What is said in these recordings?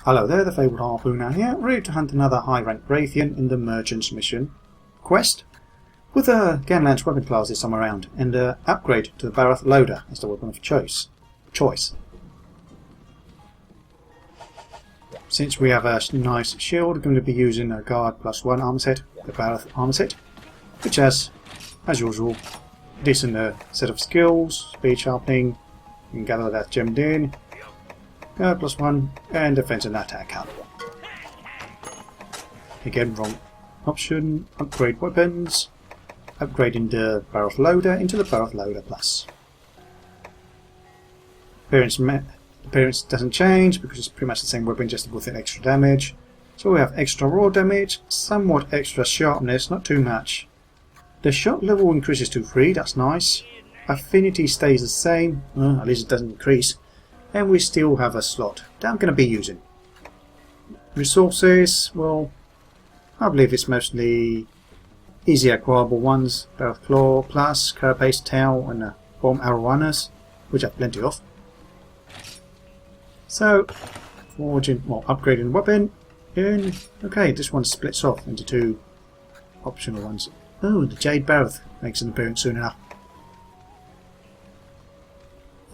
Hello there, the Fabled Harpooner here, ready to hunt another High Rank Rathian in the Merchant's Mission quest, with a Gunlance weapon class this time around, and an upgrade to the Barroth Loader as the weapon of choice. Since we have a nice shield, we're going to be using a Guard +1 armor set, the Barroth armor set, which has, as usual, a decent set of skills, speed sharpening, you can gather that gemmed in, Guard +1, and defense and attack up. Again, wrong option, upgrade weapons, upgrading the Barroth Loader into the Barroth Loader Plus. Appearance doesn't change because it's pretty much the same weapon, just with an extra damage. So we have extra raw damage, somewhat extra sharpness, not too much. The shot level increases to 3, that's nice. Affinity stays the same, at least it doesn't increase. And we still have a slot that I'm going to be using. Resources, well, I believe it's mostly easy acquirable ones. Barroth Claw plus, Carapace Tail, and Bomb Arrow Runners, which I have plenty of. So, forging, well, upgrading weapon. And, okay, this one splits off into two optional ones. Oh, the Jade Barroth makes an appearance soon enough.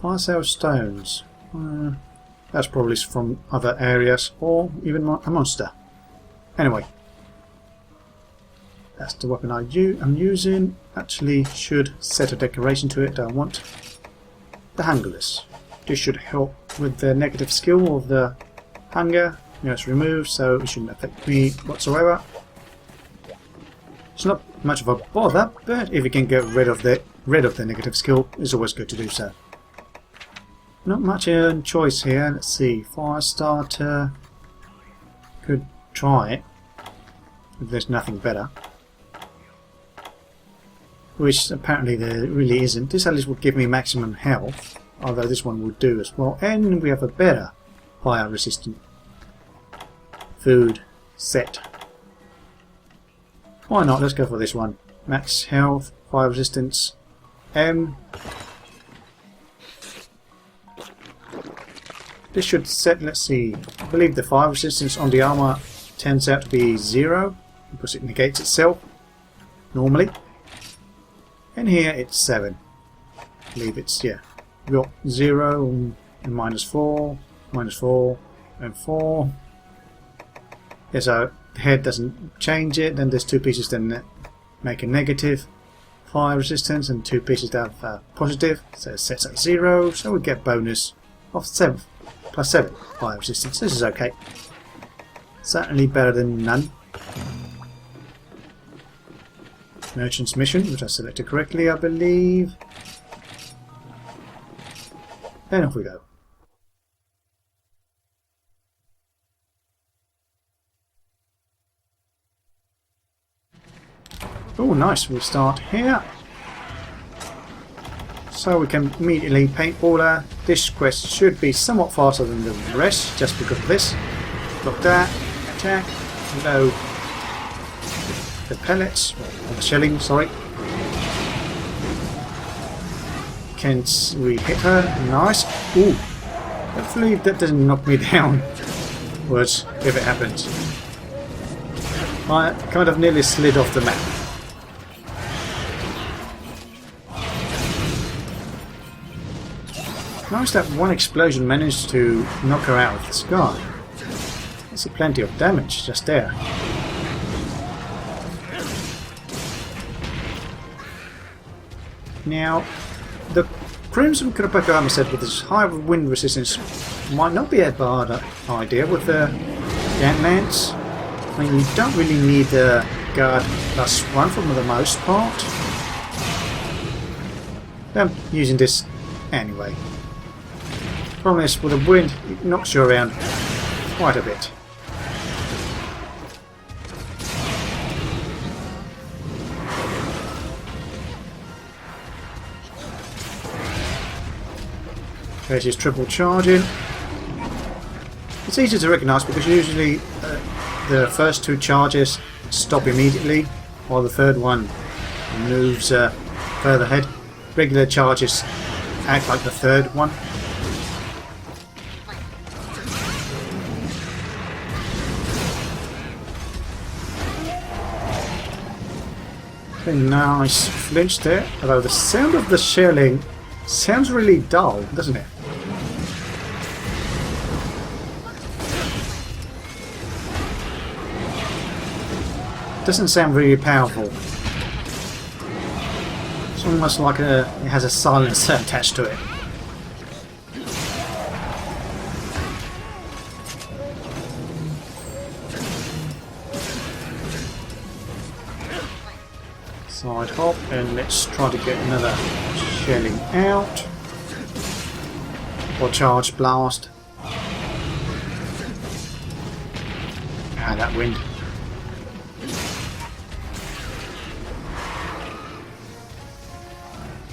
Fire Cell Stones. That's probably from other areas, or even a monster. Anyway, that's the weapon I'm using. Actually, should set a decoration to it that I want. The Hungerless. This should help with the negative skill of the hunger. It's removed, so it shouldn't affect me whatsoever. It's not much of a bother, but if you can get rid of the negative skill, it's always good to do so. Not much choice here. Let's see. Fire starter. Could try it if there's nothing better. Which apparently there really isn't. This at least would give me maximum health, although this one would do as well. And we have a better fire resistant food set. Why not? Let's go for this one. Max health, fire resistance, M. This should set, let's see, I believe the fire resistance on the armor turns out to be 0 because it negates itself normally. And here it's 7. I believe it's, yeah, we've got 0 and -4, -4 and 4. Yeah, so the head doesn't change it, then there's two pieces that make a negative fire resistance and two pieces that have positive, so it sets at 0, so we get bonus of 7. +7 fire resistance. This is okay. Certainly better than none. Merchant's Mission, which I selected correctly, I believe. And off we go. Oh, nice. We'll start here. So we can immediately paintballer. This quest should be somewhat faster than the rest, just because of this. Block that, attack, load the pellets, or the shelling, sorry. Can we hit her? Nice. Ooh. Hopefully that doesn't knock me down. Words, if it happens. I kind of nearly slid off the map. Nice that one explosion managed to knock her out of the sky. That's plenty of damage just there. Now, the Crimson Carapace armor set with this high wind resistance might not be a bad idea with the Gunlance. I mean, you don't really need the Guard +1 for the most part. I'm using this anyway. Problem is, with the wind, it knocks you around quite a bit. Okay, she's triple charging. It's easy to recognise because usually the first two charges stop immediately, while the third one moves further ahead. Regular charges act like the third one. A nice flinch there, although the sound of the shelling sounds really dull, doesn't it? Doesn't sound really powerful. It's almost like it has a silencer attached to it. Side hop, and let's try to get another shelling out. Or charge blast. Ah, that wind.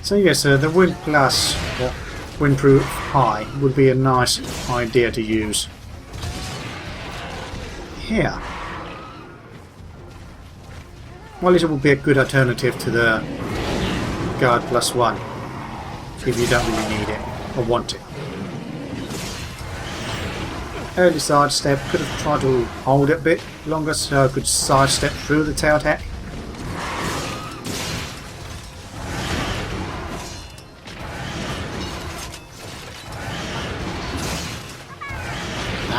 So yes, the wind plus or windproof high would be a nice idea to use here. Well, it will be a good alternative to the guard +1 if you don't really need it or want it. Early sidestep, could have tried to hold it a bit longer so I could sidestep through the tail attack.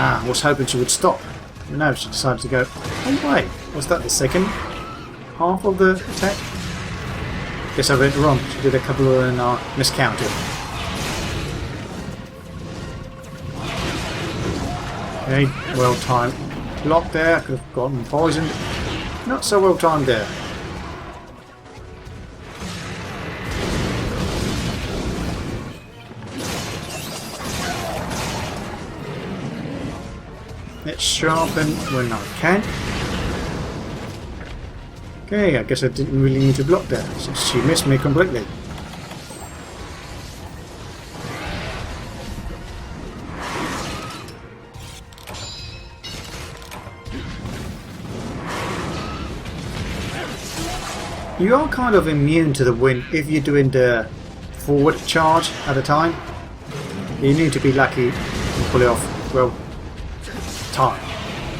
Ah, I was hoping she would stop. But no, she decided to go. Oh wait, was that the second half of the attack? Guess I read it wrong. She did a couple of and miscounted. Okay, well timed block there. Could have gotten poisoned. Not so well timed there. Let's sharpen when I can. Okay, I guess I didn't really need to block there, since she missed me completely. You are kind of immune to the wind if you're doing the forward charge at a time. You need to be lucky to pull it off, well, time,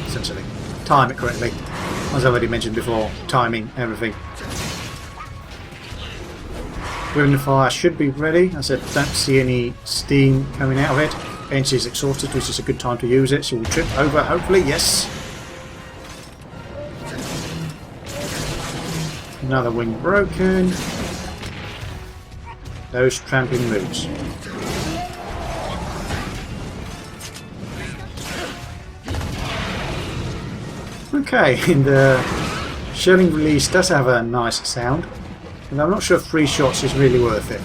essentially. Time it correctly. As I already mentioned before, timing, everything. Fire should be ready. I said, don't see any steam coming out of it. Bench is exhausted, which is a good time to use it. She will trip over, hopefully, yes. Another wing broken. Those trampling moves. Okay, and the shelling release does have a nice sound, and I'm not sure if 3 shots is really worth it.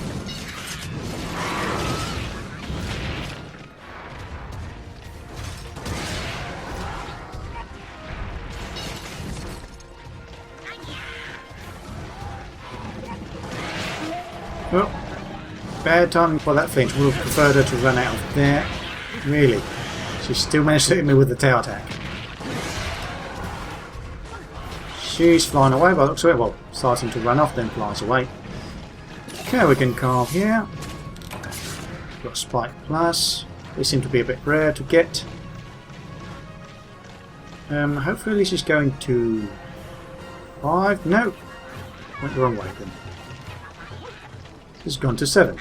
Well, bad timing for that flinch. Would have preferred her to run out of there. Really, she still managed to hit me with the tail attack. She's flying away by the looks of it. Well, starting to run off, then flies away. Okay, we can carve here. Got Spike Plus. They seem to be a bit rare to get. Hopefully she's going to 5. No, went the wrong way then. She's gone to 7.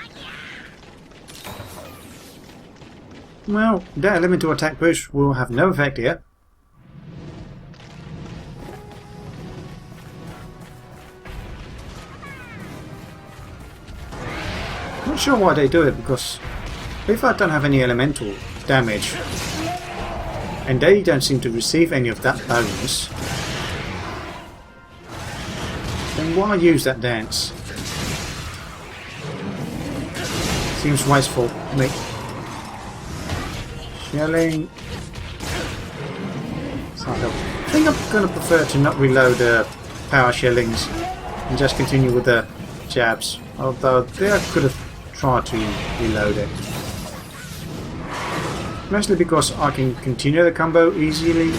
Well, that elemental attack push will have no effect here. Not sure why they do it, because if I don't have any elemental damage and they don't seem to receive any of that bonus, then why use that dance? Seems wasteful to me. Shelling. I think I'm going to prefer to not reload the power shellings and just continue with the jabs, although there I could have tried to reload it. Mostly because I can continue the combo easily.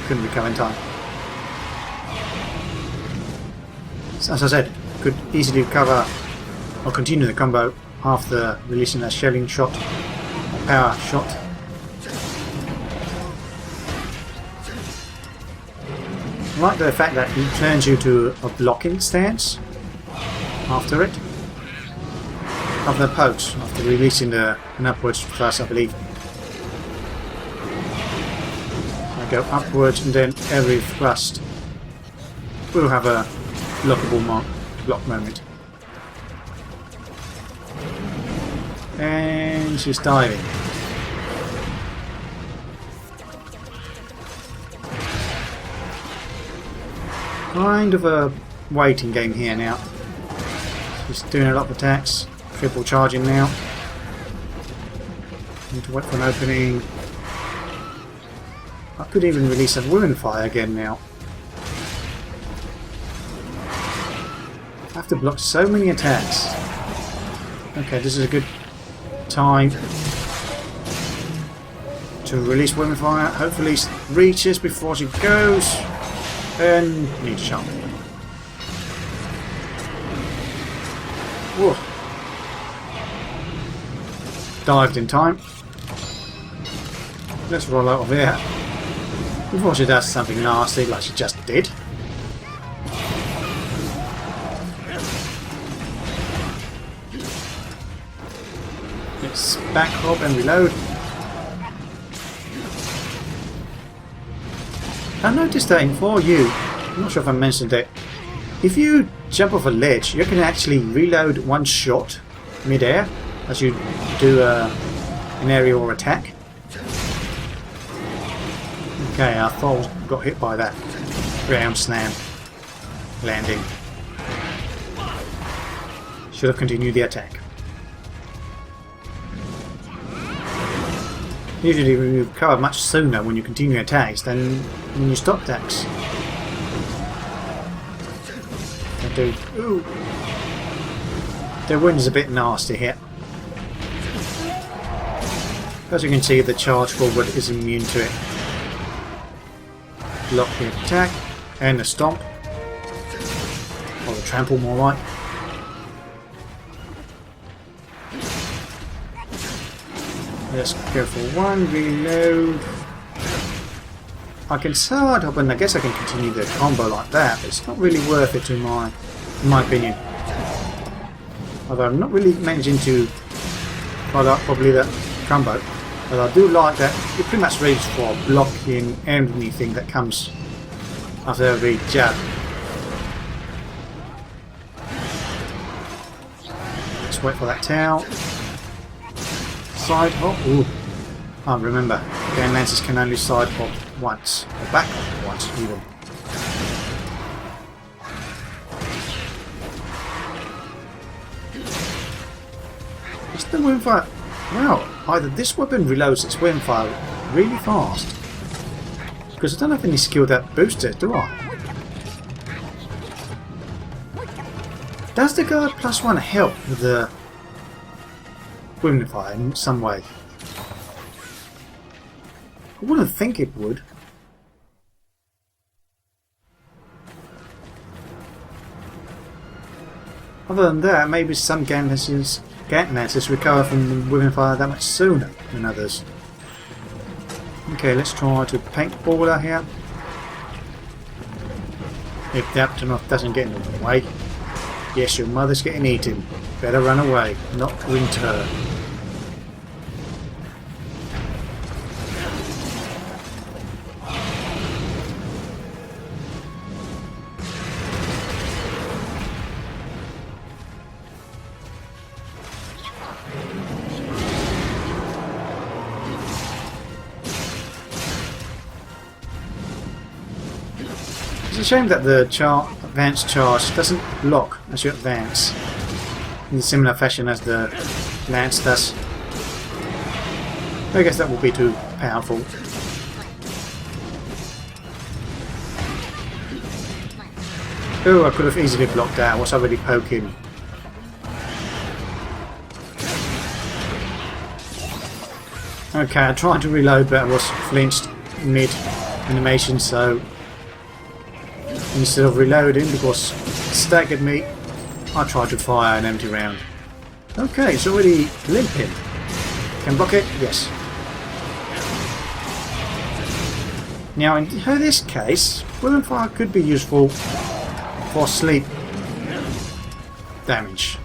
Couldn't recover in time. As I said, could easily recover or continue the combo after releasing a shelling shot, a power shot. like the fact that it turns you to a blocking stance after it. After the pokes, after releasing an upwards thrust, I believe. I go upwards and then every thrust will have a blockable block moment. And she's diving. Kind of a waiting game here now. She's doing a lot of attacks. Triple charging now. Need to wait for an opening. I could even release a wound fire again now. I have to block so many attacks. Okay, this is a good time to release wound fire. Hopefully it reaches before she goes. And need a shot. Whoa. Dived in time. Let's roll out of here before she does something nasty like she just did. Let's back hop and reload. I noticed that in 4U, I'm not sure if I mentioned it, if you jump off a ledge, you can actually reload one shot mid-air as you do an aerial attack. Okay, I thought I got hit by that ground slam landing. Should have continued the attack. Usually you recover much sooner when you continue attacks than when you stop attacks. Ooh. The wind is a bit nasty here. As you can see, the charge forward is immune to it. Block the attack and the stomp, or the trample more like. Let's go for one, reload. I can start up and I guess I can continue the combo like that, but it's not really worth it in my opinion. Although I'm not really managing to follow up probably that combo. But I do like that you're pretty much ready for blocking anything that comes after every jab. Let's wait for that towel. Side hop. Ooh. Oh, remember, Gunlances can only side hop once, or back hop once even. Is the wind fire? Wow, either this weapon reloads its wind fire really fast, because I don't have any skill that boosts it, do I? Does the guard +1 help with the wind fire in some way? I wouldn't think it would. Other than that, maybe some Gunlances recover from the wind fire that much sooner than others. Okay, let's try to paintball her here. If the Aptonoth doesn't get in the way. Yes, your mother's getting eaten. Better run away, not return. It's a shame that the advanced charge doesn't block as you advance in a similar fashion as the Lance does. I guess that would be too powerful. Oh, I could have easily blocked that. I was already poking. Okay, I tried to reload, but I was flinched mid-animation, so instead of reloading, because it staggered me, I tried to fire an empty round. Okay, it's already limping. Can block it? Yes. Now in this case, Women Fire could be useful for sleep damage.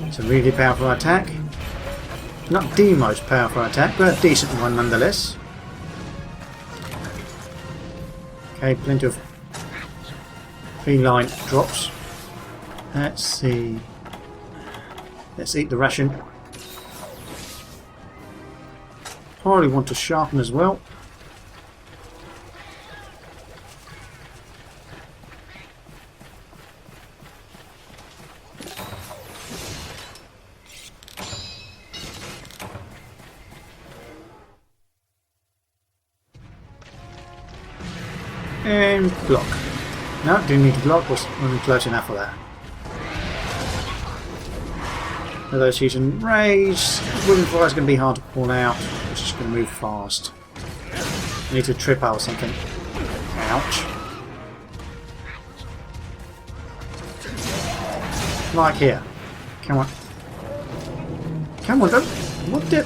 It's a really powerful attack. Not the most powerful attack, but a decent one nonetheless. Okay, plenty of feline drops. Let's see. Let's eat the ration. Probably want to sharpen as well. And block. No, didn't need to block, wasn't close enough for that. For those using raise, Women Fire is going to be hard to pull out, it's just going to move fast. I need to trip out something. Ouch. Like here. Come on. Come on, don't. What did.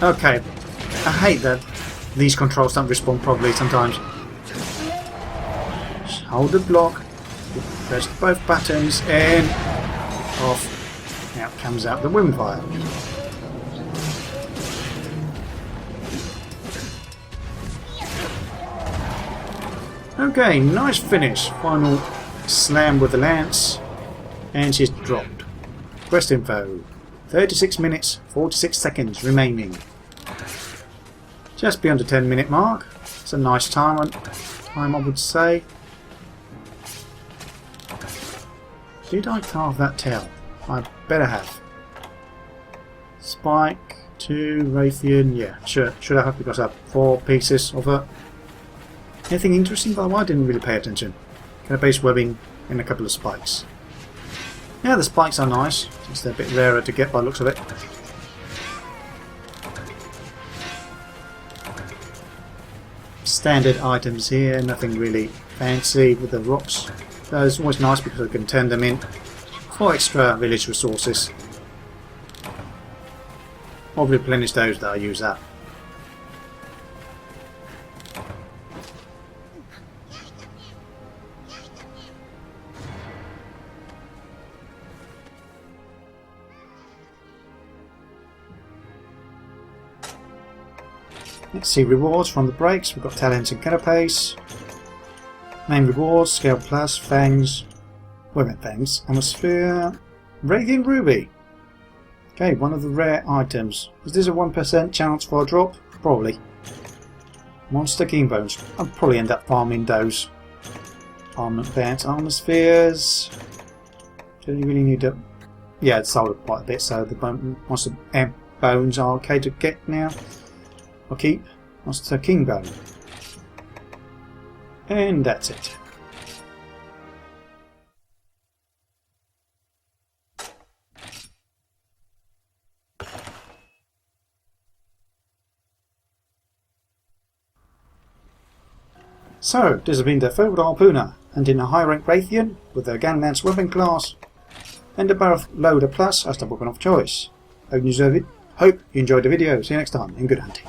Okay. I hate that these controls don't respond properly sometimes. Just hold the block, press both buttons, and off. Out comes out the Women Fire. Okay, nice finish. Final slam with the lance. And she's dropped. Quest info. 36 minutes, 46 seconds remaining. Just beyond the 10-minute mark. It's a nice time I would say. Did I carve that tail? I better have. Spike to Rathian. Yeah, should I have, because I have 4 pieces of it. Anything interesting by the way? I didn't really pay attention. Kind of base webbing and a couple of spikes. Yeah, the spikes are nice. Just they're a bit rarer to get by the looks of it. Standard items here, nothing really fancy with the rocks. It's always nice because I can turn them in for extra village resources. I'll replenish those that I use up. Let's see rewards from the breaks. We've got talents and carapace. Main rewards, scale plus, fangs, women fangs, atmosphere, Rathian ruby. Okay, one of the rare items. Is this a 1% chance for a drop? Probably. Monster keen bones. I'll probably end up farming those. Armament bands, armor spheres. Do you really need to? Yeah, it's sold quite a bit, so the monster bones are okay to get now. I'll keep Monster King Bone. And that's it. So, this has been the Fabled Harpooner, and in a High Rank Rathian with a Gunlance weapon class and the Barroth Loader Plus as the weapon of choice. Hope you enjoyed the video. See you next time, and good hunting.